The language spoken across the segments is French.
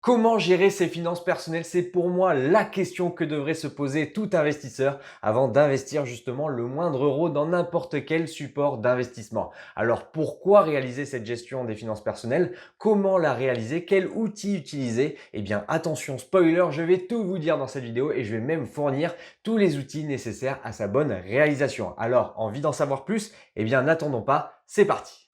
Comment gérer ses finances personnelles? C'est pour moi la question que devrait se poser tout investisseur avant d'investir justement le moindre euro dans n'importe quel support d'investissement. Alors pourquoi réaliser cette gestion des finances personnelles? Comment la réaliser? Quel outil utiliser? Eh bien attention, spoiler, je vais tout vous dire dans cette vidéo et je vais même fournir tous les outils nécessaires à sa bonne réalisation. Alors, envie d'en savoir plus? Eh bien n'attendons pas, c'est parti!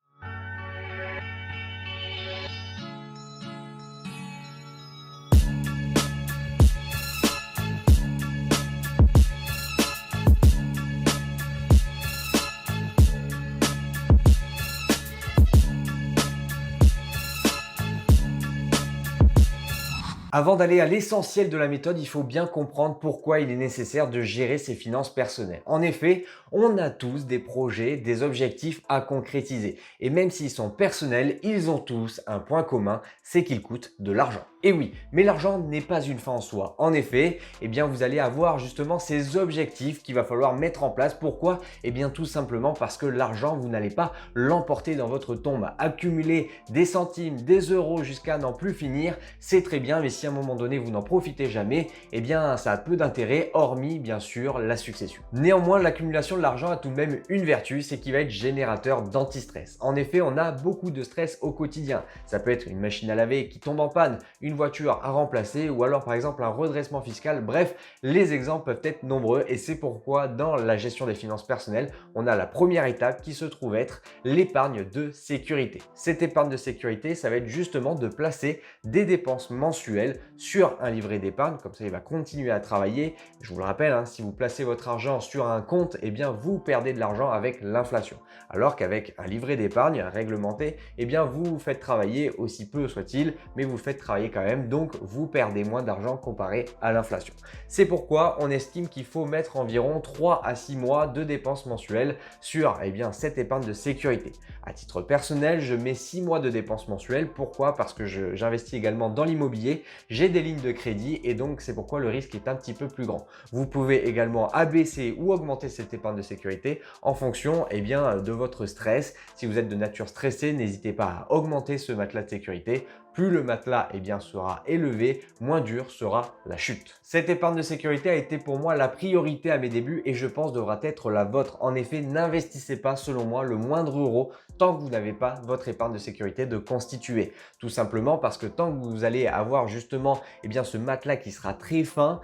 Avant d'aller à l'essentiel de la méthode, il faut bien comprendre pourquoi il est nécessaire de gérer ses finances personnelles. En effet, on a tous des projets, des objectifs à concrétiser. Et même s'ils sont personnels, ils ont tous un point commun, c'est qu'ils coûtent de l'argent. Et oui, mais l'argent n'est pas une fin en soi. En effet, eh bien, vous allez avoir justement ces objectifs qu'il va falloir mettre en place. Pourquoi? Eh bien, tout simplement parce que l'argent, vous n'allez pas l'emporter dans votre tombe. Accumuler des centimes, des euros jusqu'à n'en plus finir, c'est très bien, mais si à un moment donné vous n'en profitez jamais, eh bien ça a peu d'intérêt, hormis bien sûr la succession. Néanmoins, l'accumulation de l'argent a tout de même une vertu, c'est qu'il va être générateur d'anti-stress. En effet, on a beaucoup de stress au quotidien. Ça peut être une machine à laver qui tombe en panne, une voiture à remplacer ou alors par exemple un redressement fiscal. Bref, les exemples peuvent être nombreux et c'est pourquoi dans la gestion des finances personnelles, on a la première étape qui se trouve être l'épargne de sécurité. Cette épargne de sécurité, ça va être justement de placer des dépenses mensuelles sur un livret d'épargne, comme ça il va continuer à travailler. Je vous le rappelle, hein, si vous placez votre argent sur un compte, eh bien vous perdez de l'argent avec l'inflation. Alors qu'avec un livret d'épargne réglementé, eh bien vous faites travailler aussi peu soit-il, mais vous faites travailler quand même, donc vous perdez moins d'argent comparé à l'inflation. C'est pourquoi on estime qu'il faut mettre environ 3 à 6 mois de dépenses mensuelles sur cette épargne de sécurité. À titre personnel, je mets 6 mois de dépenses mensuelles. Pourquoi? Parce que j'investis également dans l'immobilier, j'ai des lignes de crédit et donc c'est pourquoi le risque est un petit peu plus grand. Vous pouvez également abaisser ou augmenter cette épargne de sécurité en fonction de votre stress. Si vous êtes de nature stressée, n'hésitez pas à augmenter ce matelas de sécurité. Plus le matelas sera élevé, moins dur sera la chute. Cette épargne de sécurité a été pour moi la priorité à mes débuts et je pense devra être la vôtre. En effet, n'investissez pas selon moi le moindre euro tant que vous n'avez pas votre épargne de sécurité de constituer. Tout simplement parce que tant que vous allez avoir justement ce matelas qui sera très fin,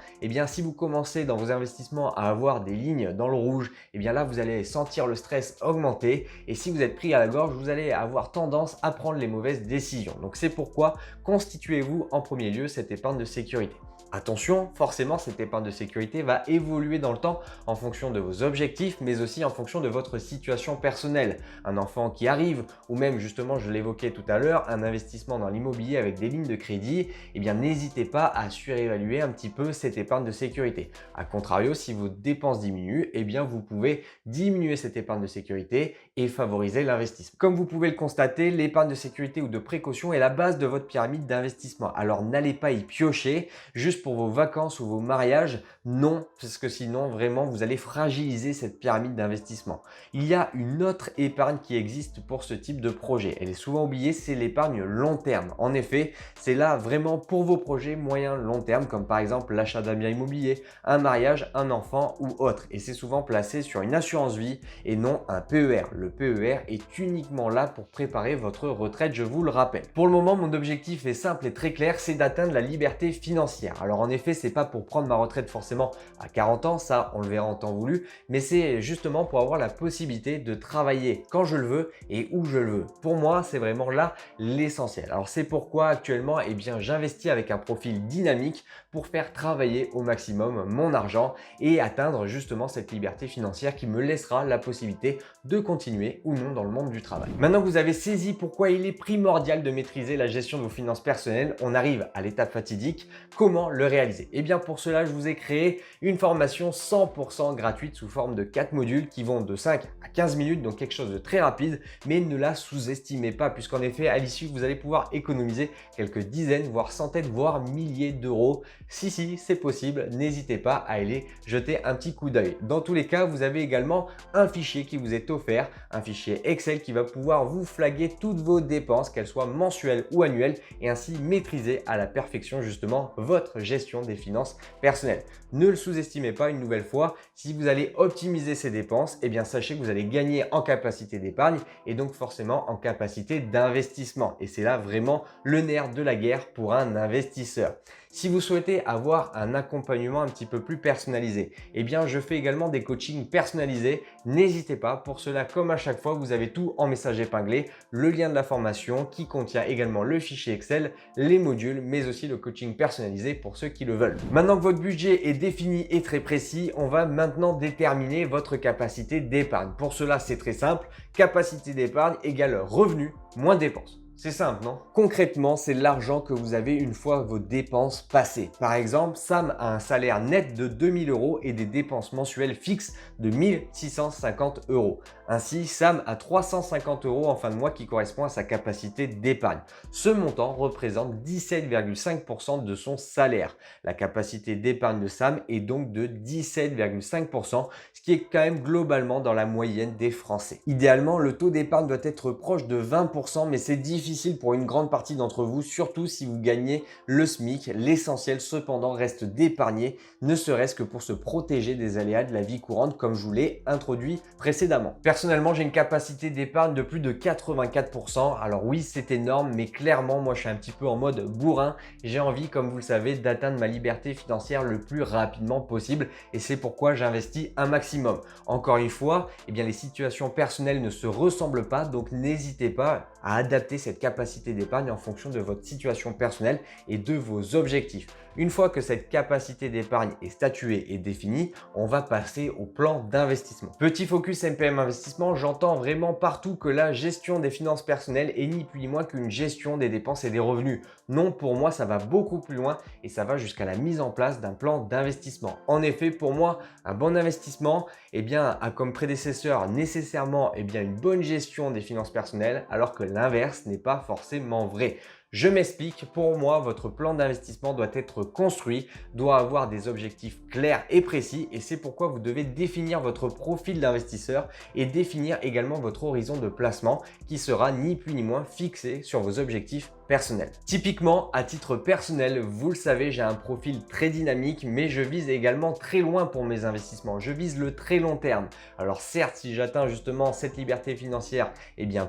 si vous commencez dans vos investissements à avoir des lignes dans le rouge, là vous allez sentir le stress augmenter et si vous êtes pris à la gorge, vous allez avoir tendance à prendre les mauvaises décisions. Donc c'est pourquoi constituez-vous en premier lieu cette épargne de sécurité. Attention, forcément, cette épargne de sécurité va évoluer dans le temps en fonction de vos objectifs, mais aussi en fonction de votre situation personnelle. Un enfant qui arrive, ou même justement, je l'évoquais tout à l'heure, un investissement dans l'immobilier avec des lignes de crédit, n'hésitez pas à surévaluer un petit peu cette épargne de sécurité. A contrario, si vos dépenses diminuent, vous pouvez diminuer cette épargne de sécurité et favoriser l'investissement. Comme vous pouvez le constater, l'épargne de sécurité ou de précaution est la base de votre pyramide d'investissement. Alors n'allez pas y piocher juste pour vos vacances ou vos mariages, non, parce que sinon vraiment vous allez fragiliser cette pyramide d'investissement. Il y a une autre épargne qui existe pour ce type de projet. Elle est souvent oubliée, c'est l'épargne long terme. En effet, c'est là vraiment pour vos projets moyen long terme, comme par exemple l'achat d'un bien immobilier, un mariage, un enfant ou autre. Et c'est souvent placé sur une assurance vie et non un PER. Le PER est uniquement là pour préparer votre retraite, je vous le rappelle. Pour le moment, mon objectif est simple et très clair, c'est d'atteindre la liberté financière. Alors en effet, c'est pas pour prendre ma retraite forcément à 40 ans, ça on le verra en temps voulu, mais c'est justement pour avoir la possibilité de travailler quand je le veux et où je le veux. Pour moi, c'est vraiment là l'essentiel. Alors c'est pourquoi actuellement, j'investis avec un profil dynamique pour faire travailler au maximum mon argent et atteindre justement cette liberté financière qui me laissera la possibilité de continuer ou non dans le monde du travail. Maintenant que vous avez saisi pourquoi il est primordial de maîtriser la gestion de vos finances personnelles, on arrive à l'étape fatidique, comment le réaliser? Pour cela, je vous ai créé une formation 100% gratuite sous forme de 4 modules qui vont de 5 à 15 minutes, donc quelque chose de très rapide, mais ne la sous-estimez pas puisqu'en effet, à l'issue, vous allez pouvoir économiser quelques dizaines, voire centaines, voire milliers d'euros. Si, c'est possible, n'hésitez pas à aller jeter un petit coup d'œil. Dans tous les cas, vous avez également un fichier qui vous est offert, un fichier Excel qui va pouvoir vous flaguer toutes vos dépenses, qu'elles soient mensuelles ou annuelles, manuel et ainsi maîtriser à la perfection justement votre gestion des finances personnelles. Ne le sous-estimez pas une nouvelle fois, si vous allez optimiser ces dépenses, eh bien sachez que vous allez gagner en capacité d'épargne et donc forcément en capacité d'investissement. Et c'est là vraiment le nerf de la guerre pour un investisseur. Si vous souhaitez avoir un accompagnement un petit peu plus personnalisé, eh bien je fais également des coachings personnalisés. N'hésitez pas, pour cela comme à chaque fois, vous avez tout en message épinglé, le lien de la formation qui contient également le fichier Excel, les modules, mais aussi le coaching personnalisé pour ceux qui le veulent. Maintenant que votre budget est défini et très précis, on va maintenant déterminer votre capacité d'épargne. Pour cela, c'est très simple, capacité d'épargne égale revenu moins dépenses. C'est simple, non? Concrètement, c'est l'argent que vous avez une fois vos dépenses passées. Par exemple, Sam a un salaire net de 2000 € et des dépenses mensuelles fixes de 1650 €. Ainsi, Sam a 350 € en fin de mois qui correspond à sa capacité d'épargne. Ce montant représente 17,5% de son salaire. La capacité d'épargne de Sam est donc de 17,5%, ce qui est quand même globalement dans la moyenne des Français. Idéalement, le taux d'épargne doit être proche de 20%, mais c'est difficile pour une grande partie d'entre vous, surtout si vous gagnez le SMIC. L'essentiel cependant reste d'épargner, ne serait-ce que pour se protéger des aléas de la vie courante comme je vous l'ai introduit précédemment. Personnellement, j'ai une capacité d'épargne de plus de 84%. Alors oui, c'est énorme, mais clairement, moi je suis un petit peu en mode bourrin. J'ai envie, comme vous le savez, d'atteindre ma liberté financière le plus rapidement possible et c'est pourquoi j'investis un maximum. Encore une fois, eh bien, les situations personnelles ne se ressemblent pas, donc n'hésitez pas à adapter cette capacité d'épargne en fonction de votre situation personnelle et de vos objectifs. Une fois que cette capacité d'épargne est statuée et définie, on va passer au plan d'investissement. Petit focus MPM investissement, j'entends vraiment partout que la gestion des finances personnelles est ni plus ni moins qu'une gestion des dépenses et des revenus. Non, pour moi, ça va beaucoup plus loin et ça va jusqu'à la mise en place d'un plan d'investissement. En effet, pour moi, un bon investissement a comme prédécesseur nécessairement une bonne gestion des finances personnelles, alors que l'inverse n'est pas forcément vrai. Je m'explique, pour moi, votre plan d'investissement doit être construit, doit avoir des objectifs clairs et précis et c'est pourquoi vous devez définir votre profil d'investisseur et définir également votre horizon de placement qui sera ni plus ni moins fixé sur vos objectifs personnels. Typiquement, à titre personnel, vous le savez, j'ai un profil très dynamique, mais je vise également très loin pour mes investissements. Je vise le très long terme. Alors certes, si j'atteins justement cette liberté financière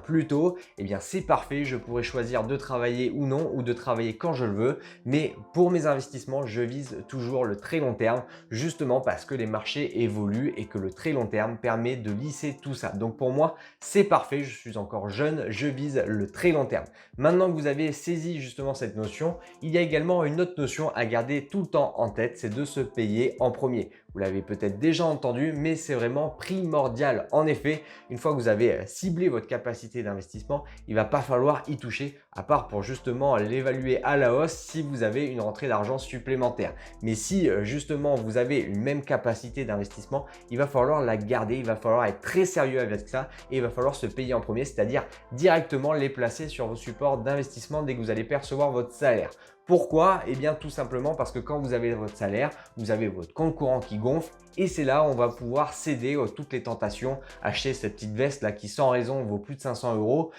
plus tôt, c'est parfait, je pourrais choisir de travailler ou non, ou de travailler quand je le veux, mais pour mes investissements, je vise toujours le très long terme, justement parce que les marchés évoluent et que le très long terme permet de lisser tout ça. Donc pour moi, c'est parfait, je suis encore jeune, je vise le très long terme. Maintenant que vous avez saisi justement cette notion, il y a également une autre notion à garder tout le temps en tête, c'est de se payer en premier. Vous l'avez peut-être déjà entendu, mais c'est vraiment primordial. En effet, une fois que vous avez ciblé votre capacité d'investissement, il ne va pas falloir y toucher, à part pour justement l'évaluer à la hausse si vous avez une rentrée d'argent supplémentaire. Mais si justement vous avez une même capacité d'investissement, il va falloir la garder, il va falloir être très sérieux avec ça et il va falloir se payer en premier, c'est-à-dire directement les placer sur vos supports d'investissement dès que vous allez percevoir votre salaire. Pourquoi? Tout simplement parce que quand vous avez votre salaire, vous avez votre compte courant qui gonfle et c'est là où on va pouvoir céder à toutes les tentations, acheter cette petite veste là qui sans raison vaut plus de 500 €.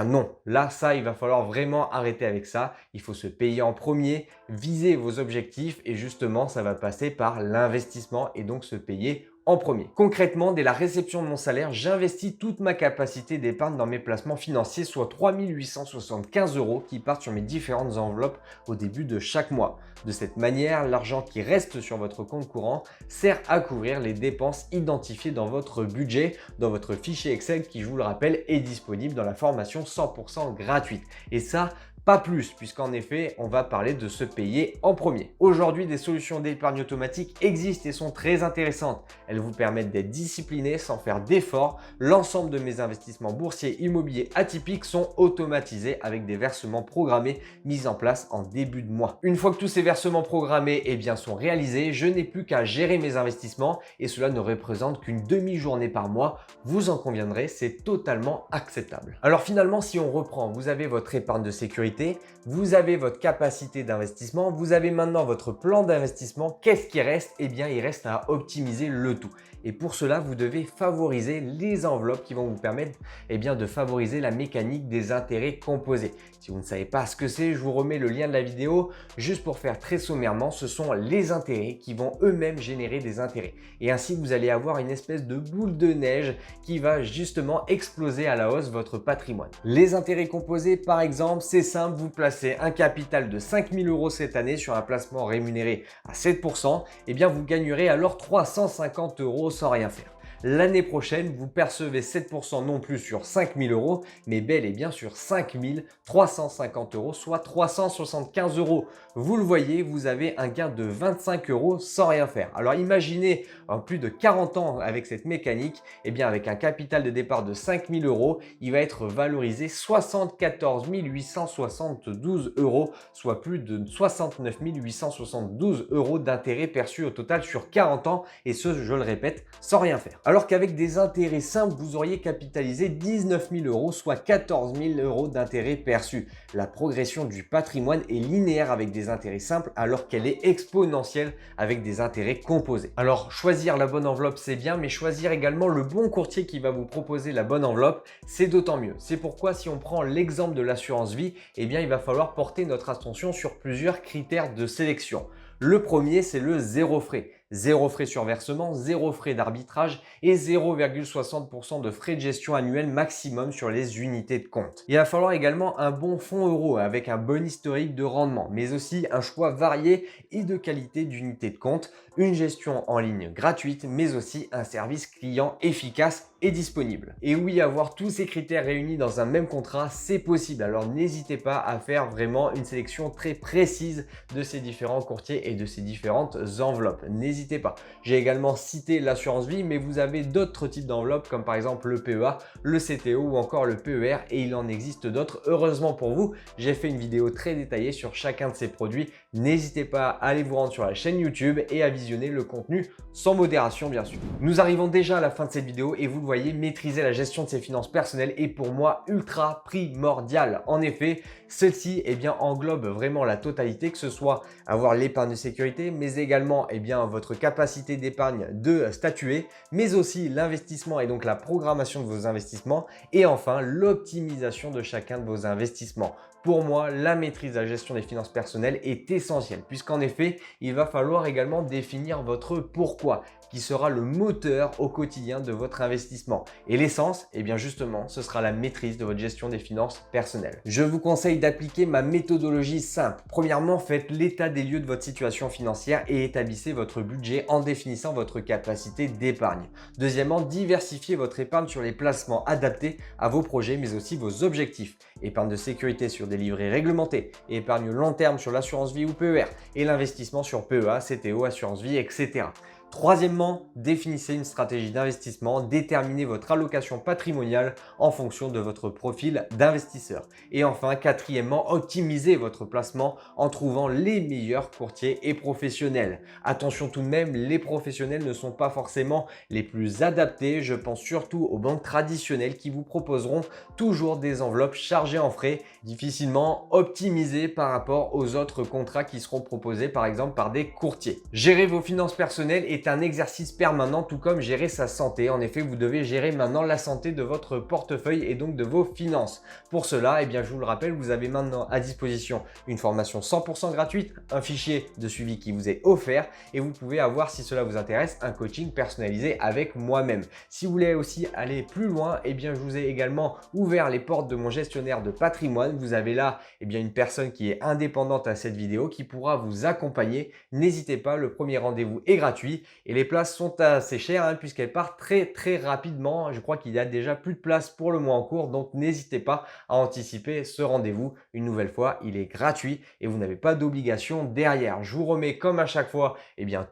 Non, là ça il va falloir vraiment arrêter avec ça. Il faut se payer en premier, viser vos objectifs et justement ça va passer par l'investissement et donc se payer en premier. Concrètement, dès la réception de mon salaire, j'investis toute ma capacité d'épargne dans mes placements financiers, soit 3 875 € qui partent sur mes différentes enveloppes au début de chaque mois. De cette manière, l'argent qui reste sur votre compte courant sert à couvrir les dépenses identifiées dans votre budget, dans votre fichier Excel qui, je vous le rappelle, est disponible dans la formation 100% gratuite. Et ça, pas plus, puisqu'en effet, on va parler de se payer en premier. Aujourd'hui, des solutions d'épargne automatique existent et sont très intéressantes. Elles vous permettent d'être discipliné sans faire d'efforts. L'ensemble de mes investissements boursiers immobiliers atypiques sont automatisés avec des versements programmés mis en place en début de mois. Une fois que tous ces versements programmés sont réalisés, je n'ai plus qu'à gérer mes investissements et cela ne représente qu'une demi-journée par mois. Vous en conviendrez, c'est totalement acceptable. Alors finalement, si on reprend, vous avez votre épargne de sécurité sécurité, vous avez votre capacité d'investissement, vous avez maintenant votre plan d'investissement. Qu'est-ce qui reste? Eh bien, il reste à optimiser le tout. Et pour cela, vous devez favoriser les enveloppes qui vont vous permettre de favoriser la mécanique des intérêts composés. Si vous ne savez pas ce que c'est, je vous remets le lien de la vidéo. Juste pour faire très sommairement, ce sont les intérêts qui vont eux-mêmes générer des intérêts. Et ainsi, vous allez avoir une espèce de boule de neige qui va justement exploser à la hausse votre patrimoine. Les intérêts composés, par exemple, c'est simple, vous placez un capital de 5 000 € cette année sur un placement rémunéré à 7%, eh bien vous gagnerez alors 350 € sans rien faire. L'année prochaine, vous percevez 7% non plus sur 5 000 €, mais bel et bien sur 5 350 €, soit 375 €. Vous le voyez, vous avez un gain de 25 € sans rien faire. Alors imaginez en plus de 40 ans avec cette mécanique, eh bien avec un capital de départ de 5 000 €, il va être valorisé 74 872 €, soit plus de 69 872 € d'intérêts perçus au total sur 40 ans, et ce, je le répète, sans rien faire. Alors qu'avec des intérêts simples, vous auriez capitalisé 19 000 €, soit 14 000 € d'intérêts perçus. La progression du patrimoine est linéaire avec des intérêts simples, alors qu'elle est exponentielle avec des intérêts composés. Alors, choisir la bonne enveloppe, c'est bien, mais choisir également le bon courtier qui va vous proposer la bonne enveloppe, c'est d'autant mieux. C'est pourquoi si on prend l'exemple de l'assurance vie, eh bien, il va falloir porter notre attention sur plusieurs critères de sélection. Le premier, c'est le zéro frais. Zéro frais sur versement, zéro frais d'arbitrage et 0,60% de frais de gestion annuels maximum sur les unités de compte. Il va falloir également un bon fonds euro avec un bon historique de rendement, mais aussi un choix varié et de qualité d'unités de compte, une gestion en ligne gratuite, mais aussi un service client efficace et disponible. Et oui, avoir tous ces critères réunis dans un même contrat, c'est possible. Alors n'hésitez pas à faire vraiment une sélection très précise de ces différents courtiers et de ces différentes enveloppes. N'hésitez pas. J'ai également cité l'assurance vie, mais vous avez d'autres types d'enveloppes comme par exemple le PEA, le CTO ou encore le PER, et il en existe d'autres. Heureusement pour vous, j'ai fait une vidéo très détaillée sur chacun de ces produits. N'hésitez pas à aller vous rendre sur la chaîne YouTube et à visionner le contenu sans modération bien sûr. Nous arrivons déjà à la fin de cette vidéo et vous le voyez, maîtriser la gestion de ses finances personnelles est pour moi ultra primordial. En effet, celle-ci englobe vraiment la totalité, que ce soit avoir l'épargne de sécurité, mais également votre capacité d'épargne de statuer, mais aussi l'investissement et donc la programmation de vos investissements, et enfin l'optimisation de chacun de vos investissements. Pour moi, la maîtrise de la gestion des finances personnelles est essentielle, puisqu'en effet, il va falloir également définir votre pourquoi, qui sera le moteur au quotidien de votre investissement. Et l'essence, justement, ce sera la maîtrise de votre gestion des finances personnelles. Je vous conseille d'appliquer ma méthodologie simple. Premièrement, faites l'état des lieux de votre situation financière et établissez votre budget en définissant votre capacité d'épargne. Deuxièmement, diversifiez votre épargne sur les placements adaptés à vos projets, mais aussi vos objectifs. Épargne de sécurité sur des livrets réglementés, épargne long terme sur l'assurance vie ou PER, et l'investissement sur PEA, CTO, assurance vie, etc. Troisièmement, définissez une stratégie d'investissement, déterminez votre allocation patrimoniale en fonction de votre profil d'investisseur. Et enfin, quatrièmement, optimisez votre placement en trouvant les meilleurs courtiers et professionnels. Attention tout de même, les professionnels ne sont pas forcément les plus adaptés. Je pense surtout aux banques traditionnelles qui vous proposeront toujours des enveloppes chargées en frais, difficilement optimisées par rapport aux autres contrats qui seront proposés par exemple par des courtiers. Gérer vos finances personnelles est un exercice permanent, tout comme gérer sa santé. En effet, vous devez gérer maintenant la santé de votre portefeuille et donc de vos finances. Pour cela, je vous le rappelle, vous avez maintenant à disposition une formation 100% gratuite, un fichier de suivi qui vous est offert et vous pouvez avoir, si cela vous intéresse, un coaching personnalisé avec moi-même. Si vous voulez aussi aller plus loin, je vous ai également ouvert les portes de mon gestionnaire de patrimoine. Vous avez là une personne qui est indépendante à cette vidéo qui pourra vous accompagner. N'hésitez pas, le premier rendez-vous est gratuit. Et les places sont assez chères puisqu'elles partent très rapidement. Je crois qu'il y a déjà plus de place pour le mois en cours, donc n'hésitez pas à anticiper ce rendez-vous. Une nouvelle fois, il est gratuit et vous n'avez pas d'obligation derrière. Je vous remets comme à chaque fois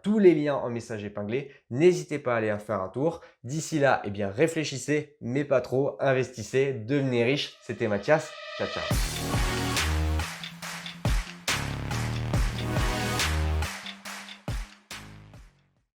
tous les liens en message épinglé. N'hésitez pas à aller faire un tour. D'ici là, réfléchissez, mais pas trop, investissez, devenez riche. C'était Mathias. Ciao, ciao.